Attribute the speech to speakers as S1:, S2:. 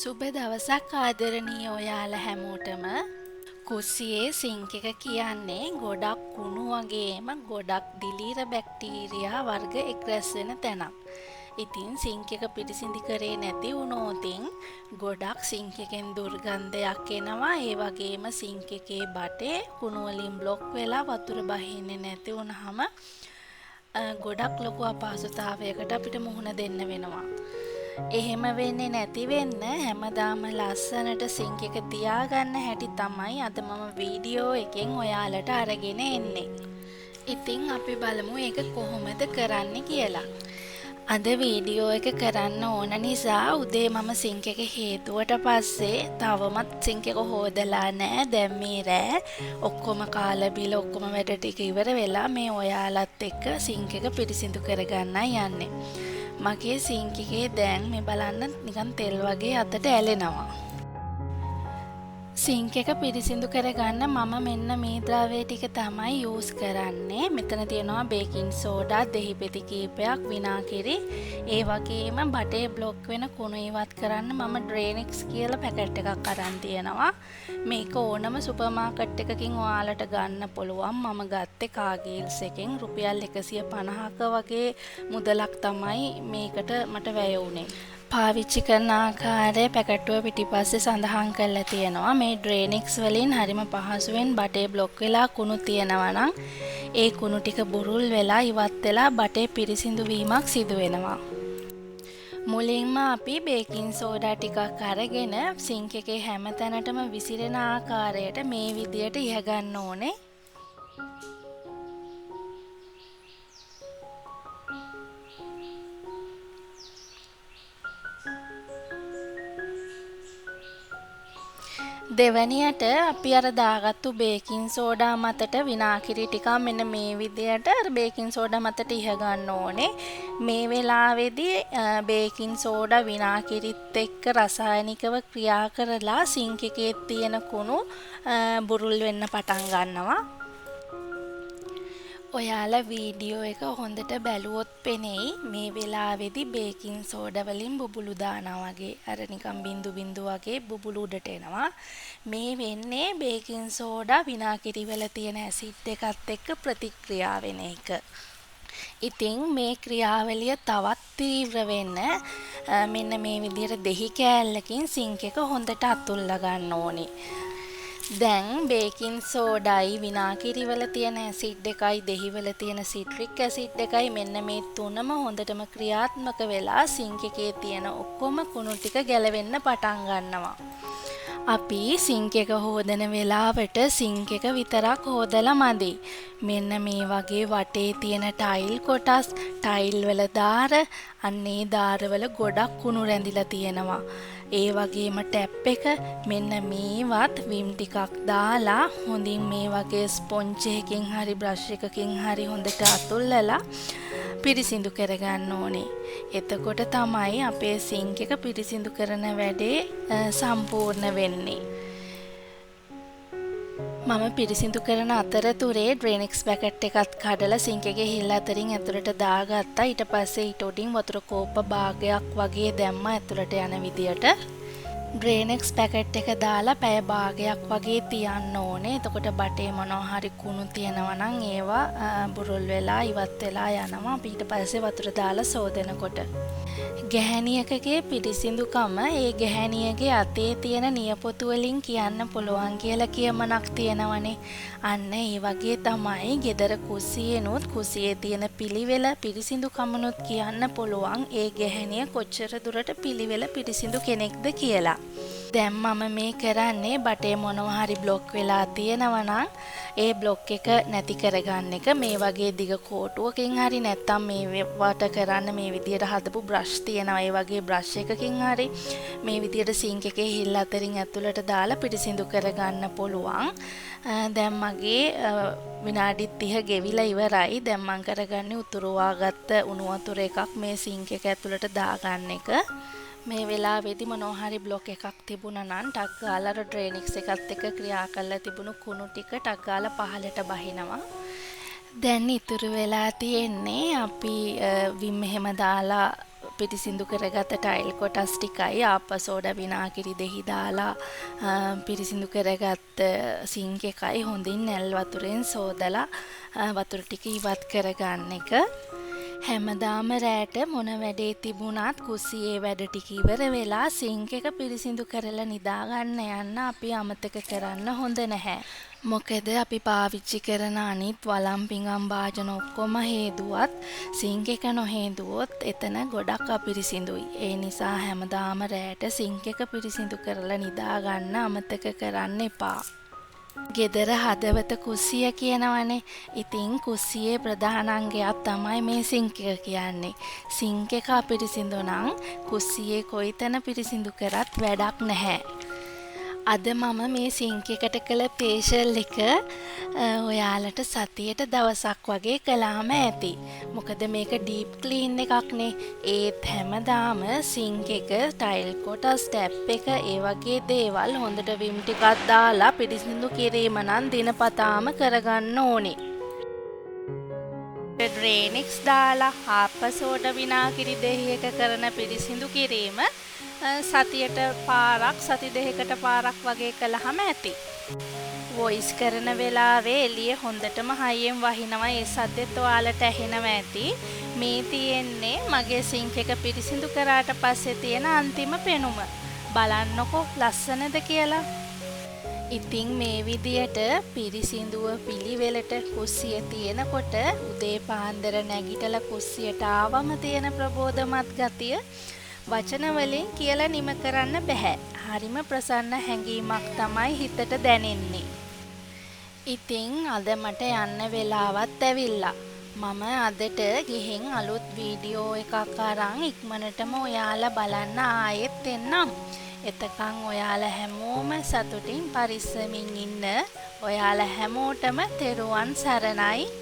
S1: සුබ දවසක් ආදරණීය ඔයාලා හැමෝටම. කුස්සියේ සිංක් එක කියන්නේ ගොඩක් කුණු වගේම ගොඩක් දිලීර බැක්ටීරියා වර්ග එක්රැස් වෙන තැනක්. ඉතින් සිංක් එක පිරිසිදු කරේ නැති වුණොතින් ගොඩක් සිංක් එකෙන් දුර්ගන්ධයක් එනවා. ඒ වගේම සිංක් එකේ බටේ කුණු වලින් බ්ලොක් වෙලා වතුර බහින්නේ නැති වුනහම ගොඩක් ලොකු අපහසුතාවයකට අපිට මුහුණ දෙන්න වෙනවා. එහෙම වෙන්නේ නැති වෙන්න හැමදාම ලස්සනට සිංක් එක තියාගන්න හැටි තමයි අද මම වීඩියෝ එකෙන් ඔයාලට අරගෙන එන්නේ. ඉතින් අපි බලමු ඒක කොහොමද කරන්න කියලා. අද වීඩියෝ එක කරන්න ඕන නිසා උදේ මම සිංක් එක හේතුවට පස්සේ තවමත් සිංක් එක හොදලා නෑ. දැන් මේ රෑ ඔක්කොම කාලා බීලා ඔක්කොම වැඩ ටික ඉවර වෙලා මේ ඔයාලත් එක්ක සිංක් එක පිරිසිදු කරගන්නයි යන්නේ. මගේ සිංක් එකේ දැන් මේ බලන්න නිකන් තෙල් වගේ අතට ඇලෙනවා. සිංක් එක පිරිසිදු කරගන්න මම මෙන්න මේ ද්‍රව්‍ය ටික තමයි යූස් කරන්නේ. මෙතන තියෙනවා බේකින් සෝඩා, දෙහි පෙති කීපයක්, විනාකිරි, ඒ වගේම බටේ බ්ලොක් වෙන කුණු ඉවත් කරන්න මම ඩ්‍රේනික්ස් කියලා පැකට් එකක් අරන් තියෙනවා. මේක ඕනම සුපර් මාකට් එකකින් ඔයාලට ගන්න පුළුවන්. මම ගත්තේ කාගේල්ස් එකෙන් රුපියල් 150ක වගේ මුදලක් තමයි මේකට මට වැය වුණේ. පාවිච්චි කරන ආකාරය පැකටුව පිටිපස්සේ සඳහන් කරලා තියෙනවා. මේ ඩ්‍රේනික්ස් වලින් හරිම පහසුවෙන් බටේ බ්ලොක් වෙලා කුණු තියෙනවා නම් ඒ කුණු ටික බුරුල් වෙලා ඉවත් වෙලා බටේ පිරිසිදු වීමක් සිදු වෙනවා. මුලින්ම අපි බේකින් සෝඩා ටිකක් අරගෙන සිංක් එකේ හැම තැනටම විසිරෙන ආකාරයට මේ විදියට ඉහ ගන්න ඕනේ. දෙවැනියට අපි අර දාගත්තු බේකින් සෝඩා මතට විනාකිරි ටිකක් මෙන්න මේ විදියට අර බේකින් සෝඩා මතට ඉහ ගන්න ඕනේ. මේ වෙලාවේදී බේකින් සෝඩා විනාකිරිත් එක්ක රසායනිකව ක්‍රියා කරලා සිංක් එකේ තියෙන කුණු බුරුල් වෙන්න පටන් ගන්නවා. ඔයාලා වීඩියෝ එක හොඳට බැලුවොත් පෙනෙයි මේ වෙලාවේදී බේකින් සෝඩා වලින් බුබුලු දානවා වගේ අර නිකන් බින්දු බින්දු වගේ බුබුලු උඩට එනවා. මේ වෙන්නේ බේකින් සෝඩා විනාකිරි වල තියෙන ඇසිඩ් එකත් එක්ක ප්‍රතික්‍රියා වෙන එක. ඉතින් මේ ක්‍රියාවලිය තවත් තීව්‍ර වෙන්න මෙන්න මේ විදිහට දෙහි කෑල්ලකින් සිංක් එක හොඳට අතුල්ලා ගන්න ඕනේ. දැන් බේකින් සෝඩායි විනාකිරි වල තියෙන ඇසිඩ් එකයි දෙහි වල තියෙන සිට්‍රික් ඇසිඩ් එකයි මෙන්න මේ තුනම හොඳටම ක්‍රියාත්මක වෙලා සිංක් එකේ තියෙන ඔක්කොම කුණු ටික ගැලවෙන්න පටන් ගන්නවා. අපි සිංක් එක හොදන වෙලාවට සිංක් එක විතරක් හොදලා මදි. මෙන්න මේ වගේ වටේ තියෙන ටයිල් කොටස්, ටයිල් වල දාර, අන්නේ දාරවල ගොඩක් කුණු රැඳිලා තියෙනවා. ඒ වගේම ටැප් එක මෙන්න මේවත් විම් ටිකක් දාලා හොඳින් මේ වගේ ස්පොන්ජ් එකකින් හරි බ්‍රෂ් එකකින් හරි හොඳට අතුල්ලලා පිරිසිදු කරගන්න ඕනේ. එතකොට තමයි අපේ සිංක් එක පිරිසිදු කරන වැඩේ සම්පූර්ණ වෙන්නේ. මම පිරිසිදු කරන අතරතුරේ ඩ්‍රේනික්ස් පැකට් එකත් කඩලා සිංක් එකේ හිල් අතරින් ඇතුළට දාගත්තා. ඊට පස්සේ ඊට උඩින් වතුර කෝප්ප භාගයක් වගේ දැම්මා ඇතුළට යන විදියට. ඩ්‍රේනික්ස් පැකට් එක දාලා පැය භාගයක් වගේ තියන්න ඕනේ. එතකොට බටේ මොනවා හරි කුණු තියෙනවා නම් ඒවා බුරුල් වෙලා ඉවත් වෙලා යනවා. ඊට පස්සේ වතුර දාලා සෝදනකොට ගැහැණියකගේ පිරිසිදුකම ඒ ගැහැණියගේ අතේ තියෙන නියපොතු වලින් කියන්න පුළුවන් කියලා කියමනක් තියෙනවනේ. අන්න ඒ වගේ තමයි ගෙදර කුස්සියෙනුත් කුස්සියේ තියෙන පිළිවෙල පිරිසිදුකමනුත් කියන්න පුළුවන් ඒ ගැහැණිය කොච්චර දුරට පිළිවෙල පිරිසිදු කෙනෙක්ද කියලා. දැන් මම මේ කරන්නේ බටේ මොනවා හරි බ්ලොක් වෙලා තියෙනවා නම් ඒ බ්ලොක් එක නැති කරගන්න එක. මේ වගේ දිග කෝටුවකින් හරි නැත්තම් මේ වට කරන්න මේ විදියට හදපු බ්‍රෂ් තියෙනවා. ඒ වගේ බ්‍රෂ් එකකින් හරි මේ විදියට සිංක් එකේ හිල් අතරින් ඇතුළට දාලා පිරිසිදු කරගන්න පුළුවන්. දැන් මගේ විනාඩි 30 ගෙවිලා ඉවරයි. දැන් මම කරගන්නේ උතුරවාගත්ත උණු වතුර එකක් මේ සිංක් එක ඇතුළට දාගන්න එක. මේ වෙලාවේදී මොනවා හරි බ්ලොක් එකක් තිබුණා නම් ටක් ගාලා ඩ්‍රේනික්ස් එකත් එක්ක ක්‍රියා කරලා තිබුණු කුණු ටික ටක් ගාලා පහළට බහිනවා. දැන් ඉතුරු වෙලා තියෙන්නේ අපි විම් එහෙම දාලා පිරිසිදු කරගත ටයිල් කොටස් ටිකයි ආපසෝඩ විනාගිරි දෙහි දාලා පිරිසිදු කරගත්ත සිංක් එකයි හොඳින් නැල් වතුරෙන් සෝදලා වතුර ටික ඉවත් කරගන්න එක. හැමදාම රෑට මොන වැඩේ තිබුණත් කුස්සියේ වැඩ ටික ඉවර වෙලා සිංක් එක පිරිසිදු කරලා නිදාගන්න යන්න අපි අමතක කරන්න හොඳ නැහැ. මොකද අපි පාවිච්චි කරන අනිත් වළම් පිඟම් භාජන ඔක්කොම හේදුවත් සිංක් එක නොහේදුවොත් එතන ගොඩක් අපිරිසිදුයි. ඒ නිසා හැමදාම රෑට සිංක් එක පිරිසිදු කරලා නිදාගන්න අමතක කරන්න එපා. ගෙදර හදවත කුස්සිය කියනවනේ. ඉතින් කුස්සියේ ප්‍රධාන අංගයක් තමයි මේ සිංක් එක කියන්නේ. සිංක් එක අපිරිසිදු නම් කුස්සියේ කොයිතැන පිරිසිදු කරත් වැඩක් නැහැ. අද මම මේ සිංක් එකට කළ ෆේෂල් එක ඔයාලට සතියට දවසක් වගේ කළාම ඇති. මොකද මේක ඩීප් ක්ලීන් එකක්නේ. ඒත් හැමදාම සිංක් එක, ටයිල් කොටස්, ටැප් එක ඒ වගේ දේවල් හොඳට විම් ටිකක් දාලා පිරිසිදු කිරීම නම් දිනපතාම කරගන්න ඕනේ. ඩ්‍රේනෙක්ස් දාලා ආපසෝඩ විනාගිරි දෙහි එක කරන පිරිසිදු කිරීම සතියට පාරක් සති දෙකකට පාරක් වගේ කළාම ඇති. වොයිස් කරන වෙලාවේ එළිය හොඳටම හයියෙන් වහිනවා. ඒ සද්දෙත් ඔයාලට ඇහෙනවා ඇති. මේ තියෙන්නේ මගේ සිංක් එක පිරිසිදු කරාට පස්සේ තියෙන අන්තිම පෙනුම. බලන්නකෝ ලස්සනද කියලා. ඉතින් මේ විදියට පිරිසිදුව පිළිවෙලට කුස්සිය තියෙනකොට උදේ පාන්දර නැගිටලා කුස්සියට ආවම තියෙන ප්‍රබෝධමත් ගතිය වචන වලින් කියලා නිම කරන්න බෑ. හරිම ප්‍රසන්න හැඟීමක් තමයි හිතට දැනෙන්නේ. ඉතින් අද මට යන්න වෙලාවත් ඇවිල්ලා. මම අදට ගිහින් අලුත් වීඩියෝ එකක් අරන් ඉක්මනටම ඔයාලා බලන්න ආයෙත් එන්නම්. එතකන් ඔයාලා හැමෝම සතුටින් පරිස්සමින් ඉන්න. ඔයාලා හැමෝටම තෙරුවන් සරණයි.